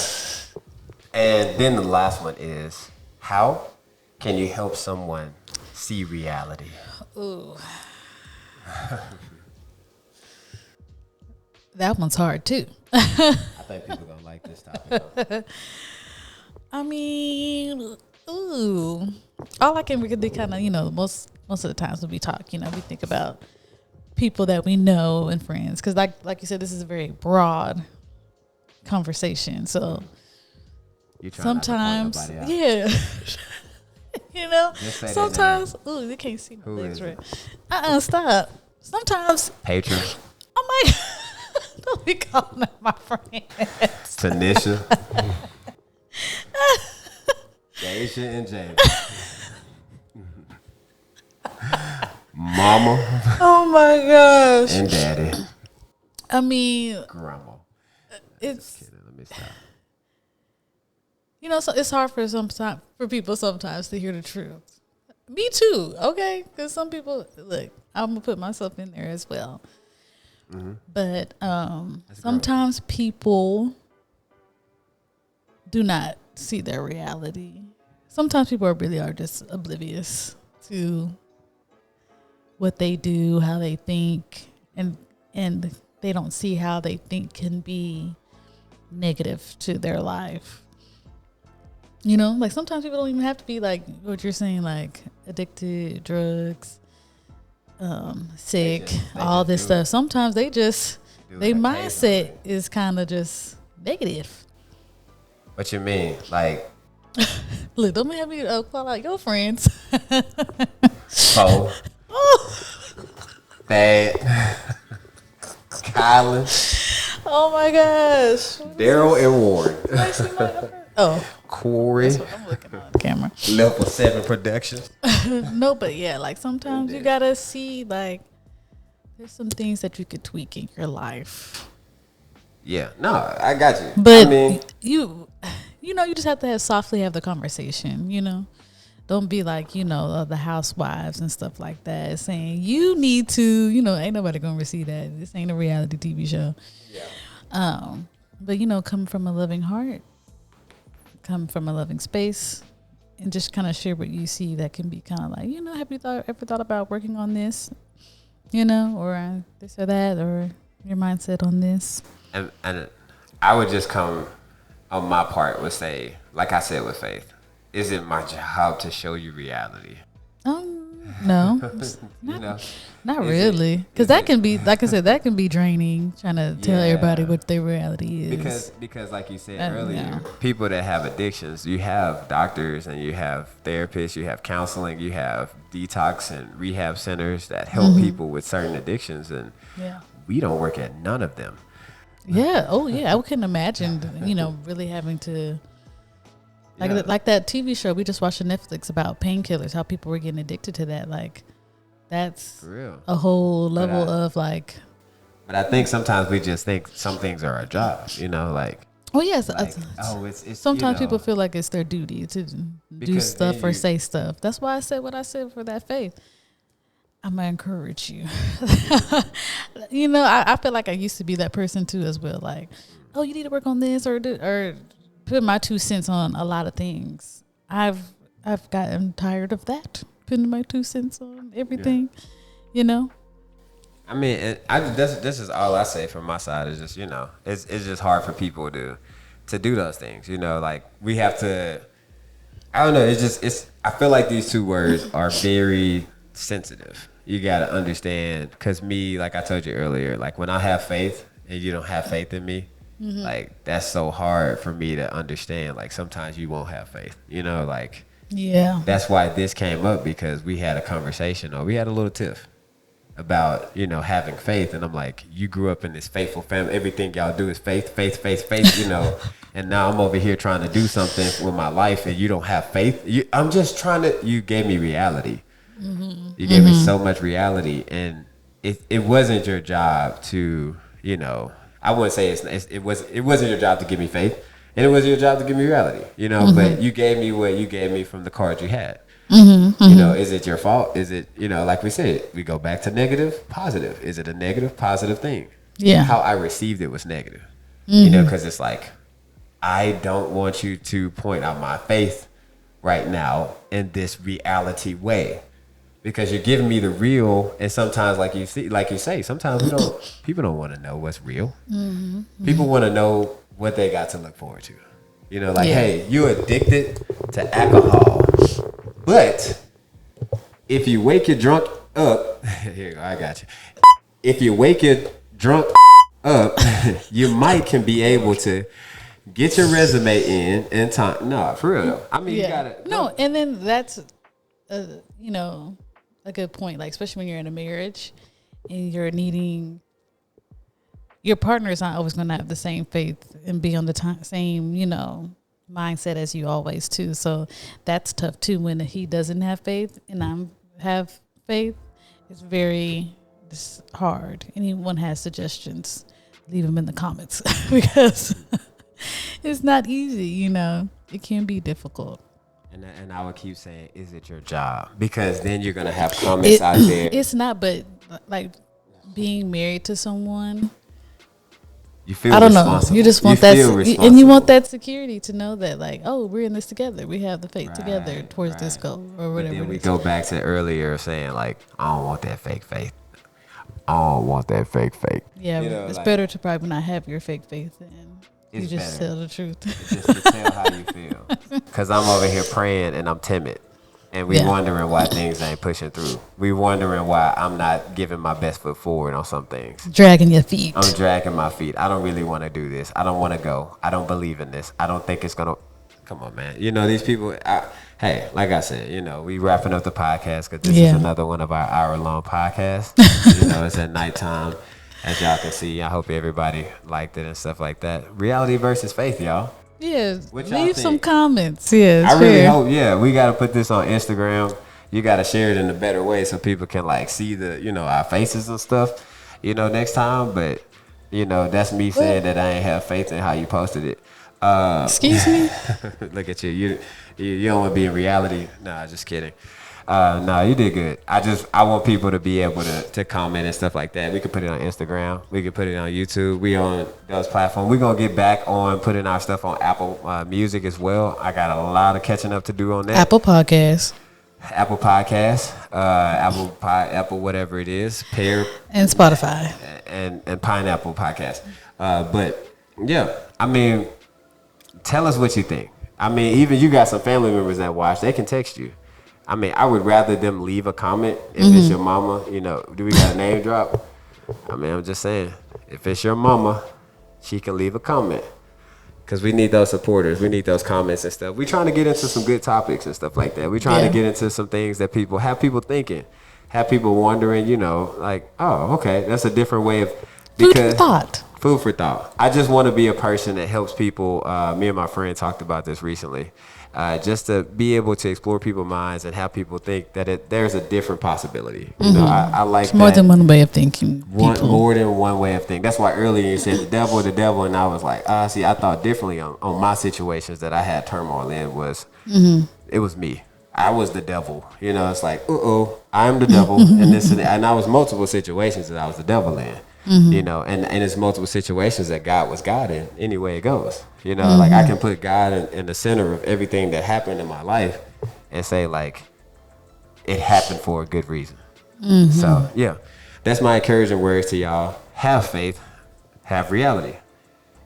And then the last one is, how can you help someone see reality? Ooh. That one's hard too. I think people gonna like this topic. I mean, all I can really kind of, most most of the times when we talk, you know, we think about people that we know and friends. Because like you said, this is a very broad conversation. So sometimes, yeah. You know, sometimes, ooh, they can't see my legs right. Stop. Sometimes patrons. I might don't be calling them my friends. Tanisha, Daisha, and James. Mama. Oh my gosh. And Daddy. I mean, Grandma. it's. Just kidding. Let me stop. You know, so it's hard for people sometimes to hear the truth. Me too, okay? Because some people, look, I'm gonna put myself in there as well. Mm-hmm. But sometimes people do not see their reality. Sometimes people are just oblivious to what they do, how they think, and they don't see how they think can be negative to their life. You know, like sometimes people don't even have to be like what you're saying, like addicted, drugs, sick, all this stuff. Sometimes they just, their mindset is kind of just negative. What you mean? Like, look, don't have me call out your friends. Oh. Bad. Kylan. Oh my gosh. Daryl and Warren. Oh. Corey. That's what I'm looking on the camera. Level 7 Productions. No, but yeah, like sometimes you gotta see, like, there's some things that you could tweak in your life. Yeah, no, I got you. But I mean, you know, you just have to softly have the conversation, you know. Don't be like, you know, the housewives and stuff like that saying you need to, you know, ain't nobody gonna receive that. This ain't a reality TV show. Yeah. But you know, come from a loving heart, come from a loving space, and just kind of share what you see that can be kind of like, you know, have you ever thought about working on this, you know, or this or that, or your mindset on this. And I would just come on my part would say, like I said with Faith, is it my job to show you reality? No, you know, not really, because that can be, like I said, that can be draining. Trying to tell everybody what their reality is. Because like you said earlier, people that have addictions, you have doctors and you have therapists, you have counseling, you have detox and rehab centers that help people with certain addictions, and we don't work at none of them. Yeah. Oh yeah. I couldn't imagine, you know, really having to. Like that TV show we just watched on Netflix about painkillers, how people were getting addicted to that. Like, that's a whole level of like. But I think sometimes we just think some things are our job, you know, like. Oh yes. Like, it's sometimes people feel like it's their duty to do stuff or say stuff. That's why I said what I said for that Faith. I'm gonna encourage you. You know, I feel like I used to be that person too as well. Like, oh, you need to work on this or put my 2 cents on a lot of things. I've gotten tired of that, putting my 2 cents on everything. You know. I mean, this is all I say from my side is just, you know, it's just hard for people to do those things. You know, like we have to. I don't know. I feel like these 2 words are very sensitive. You gotta understand, because me, like I told you earlier, like when I have faith and you don't have faith in me. Like, that's so hard for me to understand. Like, sometimes you won't have faith, you know, like, that's why this came up, because we had a conversation, or we had a little tiff about, you know, having faith. And I'm like, you grew up in this faithful family. Everything y'all do is faith, you know, and now I'm over here trying to do something with my life and you don't have faith. I'm just trying to, you gave me reality. You gave me so much reality, and it wasn't your job to, you know, I wouldn't say it wasn't your job to give me faith, and it wasn't your job to give me reality, you know. But you gave me what you gave me from the cards you had. You know, is it your fault? Is it, you know, like we said, we go back to negative, positive. Is it a negative, positive thing? Yeah. How I received it was negative, you know, because it's like, I don't want you to point out my faith right now in this reality way. Because you're giving me the real, and sometimes, like you say, sometimes people don't want to know what's real. People want to know what they got to look forward to. You know, like, hey, you're addicted to alcohol, but if you wake your drunk up, here you go, I got you. If you wake your drunk up, you might can be able to get your resume in time. No, for real though. I mean, you gotta. No, and then that's, you know, a good point. Like, especially when you're in a marriage and you're needing, your partner is not always going to have the same faith and be on the same, you know, mindset as you always too. So that's tough too when he doesn't have faith and I have faith. It's hard. Anyone has suggestions, leave them in the comments because it's not easy, you know. It can be difficult. And I would keep saying, is it your job? Because then you're going to have comments out there. It's not, but like being married to someone, you feel I don't responsible. know. You just want that, and you want that security to know that, like, oh, we're in this together. We have the faith together towards this goal or whatever. But then we go back to earlier saying, like, I don't want that fake faith. I don't want that fake faith. Yeah, you know, it's like, better to probably not have your fake faith and you just tell the truth. Just to tell how you feel. Because I'm over here praying and I'm timid. And we wondering why things ain't pushing through. We wondering why I'm not giving my best foot forward on some things. Dragging your feet. I'm dragging my feet. I don't really want to do this. I don't want to go. I don't believe in this. I don't think it's going to. Come on, man. You know, these people. Hey, like I said, you know, we wrapping up the podcast because this is another one of our hour-long podcasts. You know, it's at nighttime. As y'all can see, I hope everybody liked it and stuff like that. Reality versus faith, y'all. Yeah, leave some comments. Yeah, I really hope. Yeah, we got to put this on Instagram. You got to share it in a better way so people can like see the, you know, our faces and stuff, you know, next time. But you know, that's me saying that I ain't have faith in how you posted it. Excuse me. Look at you. You don't want to be in reality. Nah, just kidding. No, you did good. I want people to be able to comment and stuff like that. We could put it on Instagram. We could put it on YouTube. We on those platforms. We're going to get back on putting our stuff on Apple Music as well. I got a lot of catching up to do on that. Apple Podcasts. Apple whatever it is. Pear. And Spotify. And Pineapple Podcast. But, yeah, I mean, tell us what you think. I mean, even you got some family members that watch. They can text you. I mean, I would rather them leave a comment if it's your mama. You know, do we got a name drop? I mean, I'm just saying, if it's your mama, she can leave a comment. Because we need those supporters. We need those comments and stuff. We're trying to get into some good topics and stuff like that. We're trying to get into some things that have people thinking, have people wondering, you know, like, oh, okay, that's a different way of. Food for thought. Food for thought. I just want to be a person that helps people. Me and my friend talked about this recently. Just to be able to explore people's minds and have people think that there's a different possibility. You know, I like it's more than one way of thinking. More than one way of thinking. That's why earlier you said the devil, and I was like, see, I thought differently on my situations that I had turmoil in was it was me. I was the devil. You know, it's like, I'm the devil, and this and I was multiple situations that I was the devil in. You know, and it's multiple situations that God was God in any way it goes. You know, like I can put God in the center of everything that happened in my life and say like it happened for a good reason. So yeah, that's my encouraging words to y'all. Have faith, have reality,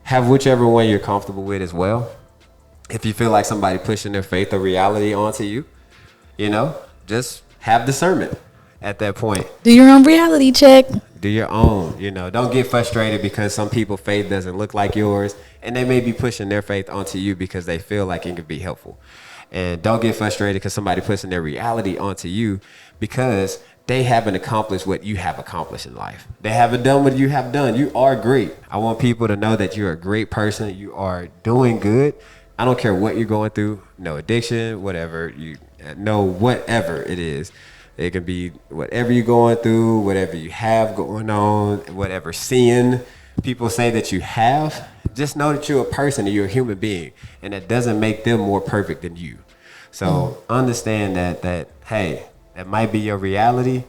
have whichever one you're comfortable with as well. If you feel like somebody pushing their faith or reality onto you, you know, just have discernment at that point. Do your own reality check. Do your own, you know. Don't get frustrated because some people's faith doesn't look like yours, and they may be pushing their faith onto you because they feel like it could be helpful. And don't get frustrated because somebody pushing their reality onto you because they haven't accomplished what you have accomplished in life. They haven't done what you have done. You are great. I want people to know that you're a great person. You are doing good. I don't care what you're going through. No addiction, whatever whatever it is. It can be whatever you're going through, whatever you have going on, whatever sin people say that you have. Just know that you're a person and you're a human being, and that doesn't make them more perfect than you. So understand that hey, that might be your reality,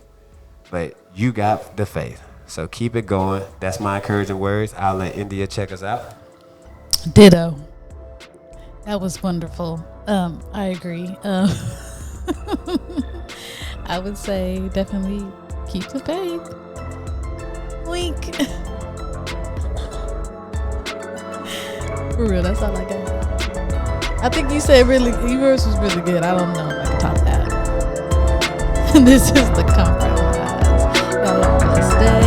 but you got the faith. So keep it going. That's my encouraging words. I'll let India check us out. Ditto. That was wonderful. I agree. I would say definitely keep the faith. Wink. For real, that's all I got. I think you said yours was really good. I don't know if I can top that. This is the compromise. Y'all have a blessed day.